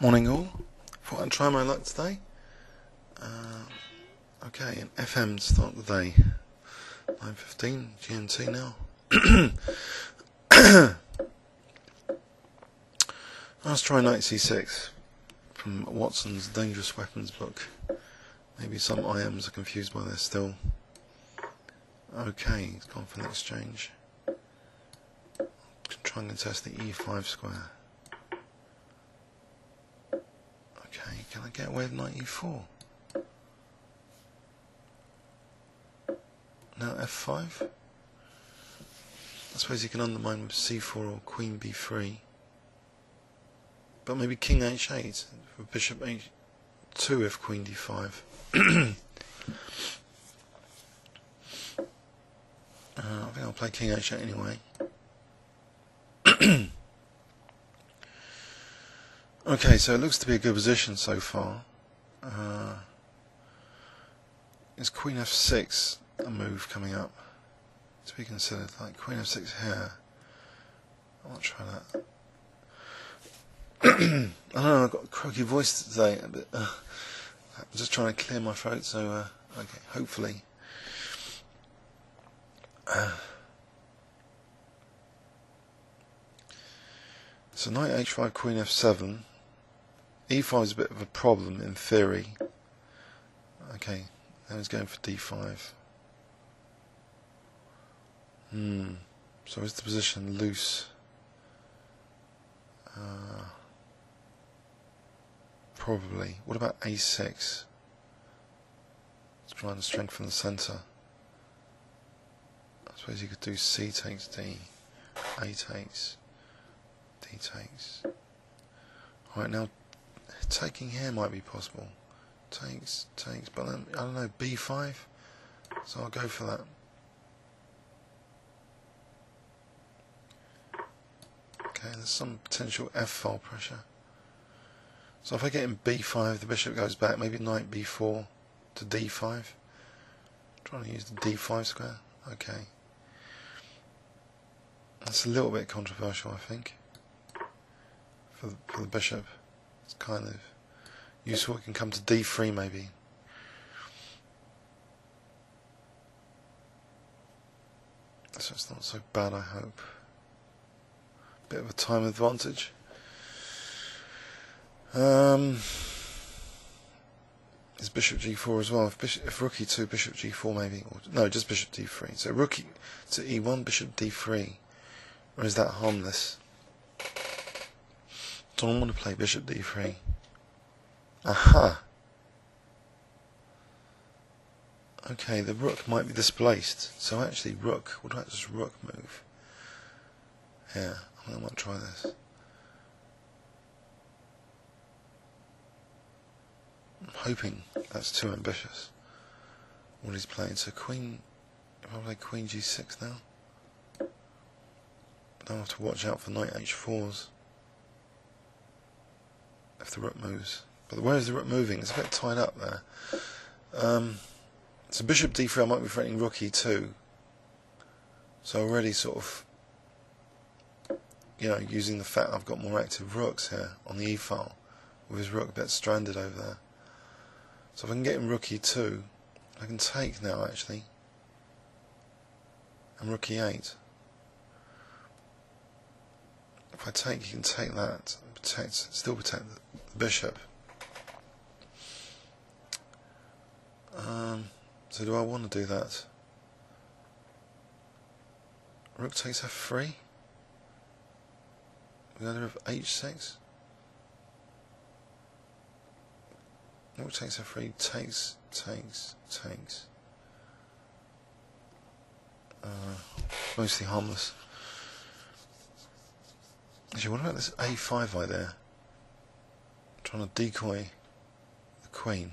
Morning all, thought I'd try my luck today. Okay, an FM to start the day. 9:15 GMT now. Let's try knight c6 from Watson's Dangerous Weapons book. Maybe some IMs are confused by this still. Okay, it's gone for an exchange. Try and contest the e5 square. Okay, can I get away with knight e4? Now f5. I suppose you can undermine with c4 or queen b3. But maybe king h8 for bishop h2 if queen d5. I think I'll play king h8 anyway. Okay, so it looks to be a good position so far. Is queen f6 a move coming up to be considered? Like queen f6 here. I might try that. I don't know, I've got a croaky voice today. I'm just trying to clear my throat, so okay, hopefully. So knight h5, queen f7. e5 is a bit of a problem in theory. Okay, now he's going for d5. So is the position loose? Probably. What about a6? Let's try and strengthen the centre. I suppose you could do c takes d, a takes, d takes. Alright, now taking here might be possible. Takes, but then, I don't know, b5? So I'll go for that. Okay, there's some potential f-file pressure. So if I get in b5, the bishop goes back, maybe knight b4 to d5. Trying to use the d5 square. Okay. That's a little bit controversial, I think, for the bishop. It's kind of useful. It can come to d3 maybe. So it's not so bad, I hope. Bit of a time advantage. Is bishop g4 as well? If rook e2, bishop g4 maybe. Or, no, just bishop d3. So rook to e1, bishop d3. Or is that harmless? Don't want to play bishop d3. Aha! Okay, the rook might be displaced. So actually rook, what about this rook move? Yeah, I think I might try this. I'm hoping that's too ambitious, what he's playing. So queen, if I play queen g6 now, I'll have to watch out for knight h4s if the rook moves. But where is the rook moving? It's a bit tied up there. So bishop d3, I might be threatening rook e2. So already sort of, you know, using the fact I've got more active rooks here on the e-file, with his rook a bit stranded over there. So if I can get him rook e2, I can take now actually, and rook e8. If I take, you can take that, and still protect the bishop. So do I want to do that? Rook takes f3. We're going to have h6. Rook takes f3. Takes. Mostly harmless. Actually, what about this a5 idea? Trying to decoy the queen.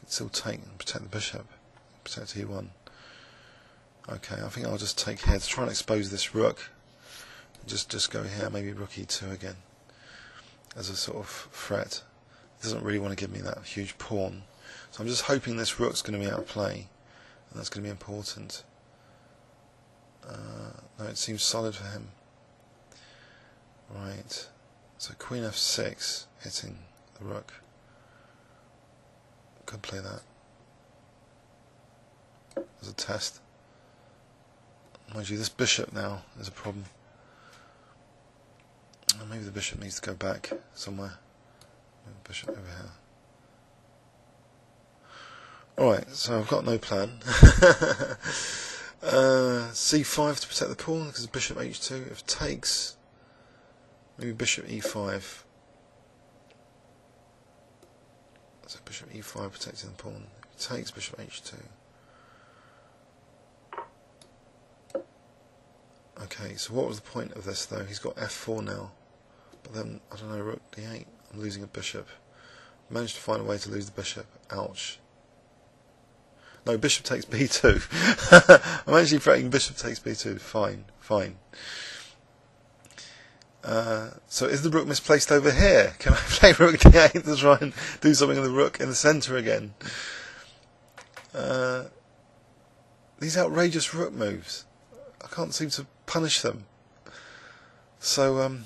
It's still take and protect the bishop. Protect e1. Okay, I think I'll just take here to try and expose this rook. Just go here, maybe rook e2 again, as a sort of threat. It doesn't really want to give me that huge pawn. So I'm just hoping this rook's going to be out of play, and that's going to be important. No, it seems solid for him. Right. So Queen F6 hitting the Rook. Could play that as a test. Mind you, this bishop now is a problem. Maybe the bishop needs to go back somewhere. Maybe the bishop over here. Alright, so I've got no plan. C5 to protect the pawn because bishop h2. If takes, maybe bishop e5. So bishop e5 protecting the pawn. If takes, bishop h2. Okay, so what was the point of this though? He's got f4 now. But then, I don't know, rook d8. I'm losing a bishop. Managed to find a way to lose the bishop. Ouch. No, bishop takes b2. I'm actually threatening bishop takes b2. Fine, fine. So is the rook misplaced over here? Can I play rook d8 to try and do something with the rook in the centre again? These outrageous rook moves. I can't seem to punish them. So,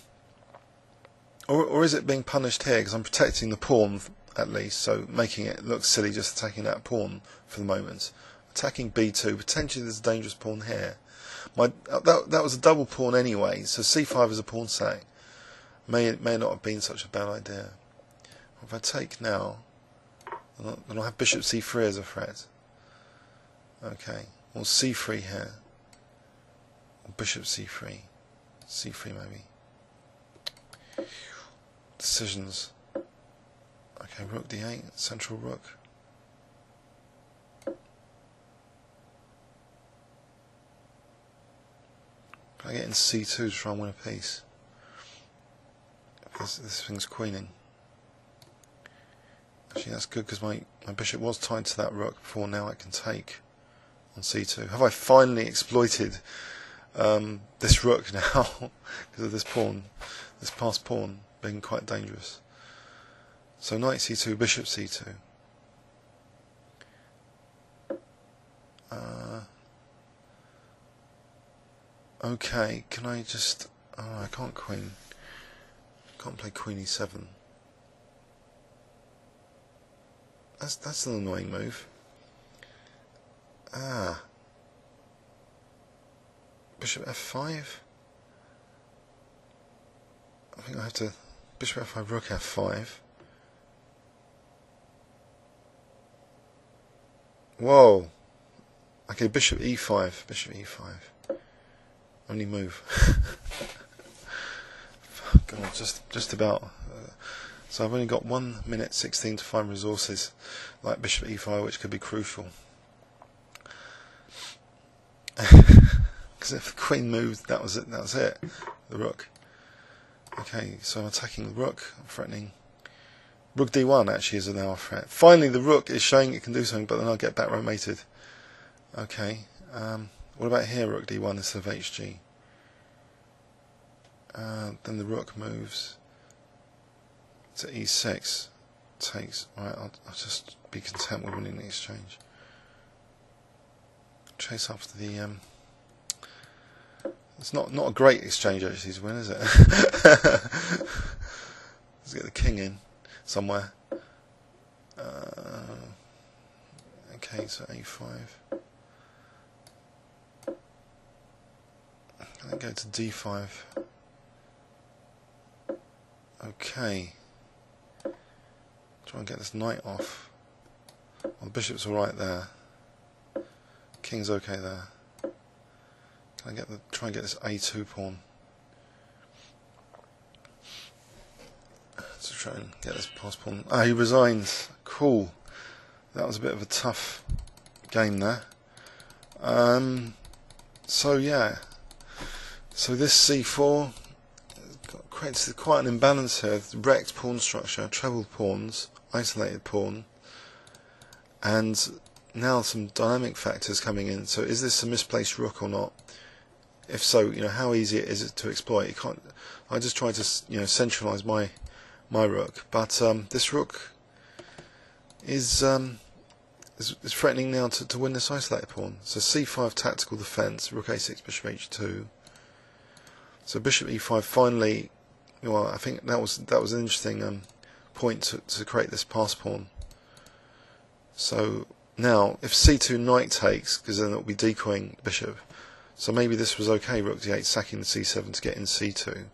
or is it being punished here because I'm protecting the pawn at least, so making it look silly just attacking that pawn for the moment. Attacking b2, potentially there's a dangerous pawn here. That was a double pawn anyway, so c5 is a pawn sack. May not have been such a bad idea. If I take now, then I'll have bishop c3 as a threat. Okay, or c3 here. Or bishop c3. c3 maybe. Decisions. Okay, rook d8, central rook. Can I get in c2 to try and win a piece? This thing's queening. Actually, that's good because my bishop was tied to that rook before. Now I can take on c2. Have I finally exploited this rook now because of this pawn, this passed pawn being quite dangerous? So knight c2, bishop c2. Okay, can I just... Oh, I can't queen. Can't play queen e7. That's an annoying move. Bishop f5? I think I have to... Bishop f5, rook f5. Whoa. Okay, bishop e5. Bishop e5. Only move. God, just about. So I've only got 1 minute 16 to find resources like bishop e5, which could be crucial. Because if the queen moved, that was it. That was it. The rook. Okay, so I'm attacking the rook. I'm threatening. Rook d1 actually is now a threat. Finally, the rook is showing it can do something, but then I'll get back romated. Okay. What about here, rook d1 instead of hg? Then the rook moves to e6. Takes. Alright, I'll just be content with winning the exchange. Chase after the... It's not a great exchange actually to win, is it? Let's get the king in somewhere. Okay, so a5. Can I go to d5? Okay. Try and get this knight off. Well, the bishop's alright there. King's okay there. Can I try and get this a2 pawn? To try and get this pass pawn. Ah, he resigns. Cool. That was a bit of a tough game there. So yeah. So this c4 creates quite an imbalance here. Wrecked pawn structure, trebled pawns, isolated pawn, and now some dynamic factors coming in. So is this a misplaced rook or not? If so, how easy is it to exploit? You can't. I just try to centralise my rook, but this rook is threatening now to win this isolated pawn. So c5 tactical defence, rook a6, bishop h2. So bishop e5 finally well, I think that was an interesting point to create this pass pawn. So now, if c2 knight takes, because then it will be decoying bishop. So maybe this was okay, rook d8, sacking the c7 to get in c2.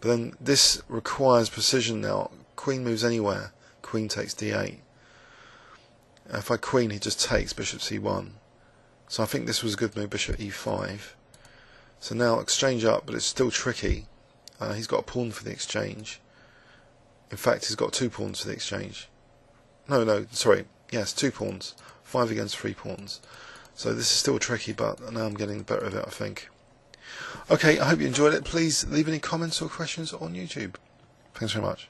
But then this requires precision now. Queen moves anywhere. Queen takes d8. If I queen, he just takes bishop c1. So I think this was a good move, bishop e5. So now exchange up, but it's still tricky. He's got a pawn for the exchange. In fact, he's got 2 pawns for the exchange. No, sorry. Yes, 2 pawns. 5 against 3 pawns. So this is still tricky, but now I'm getting the better of it, I think. Okay, I hope you enjoyed it. Please leave any comments or questions on YouTube. Thanks very much.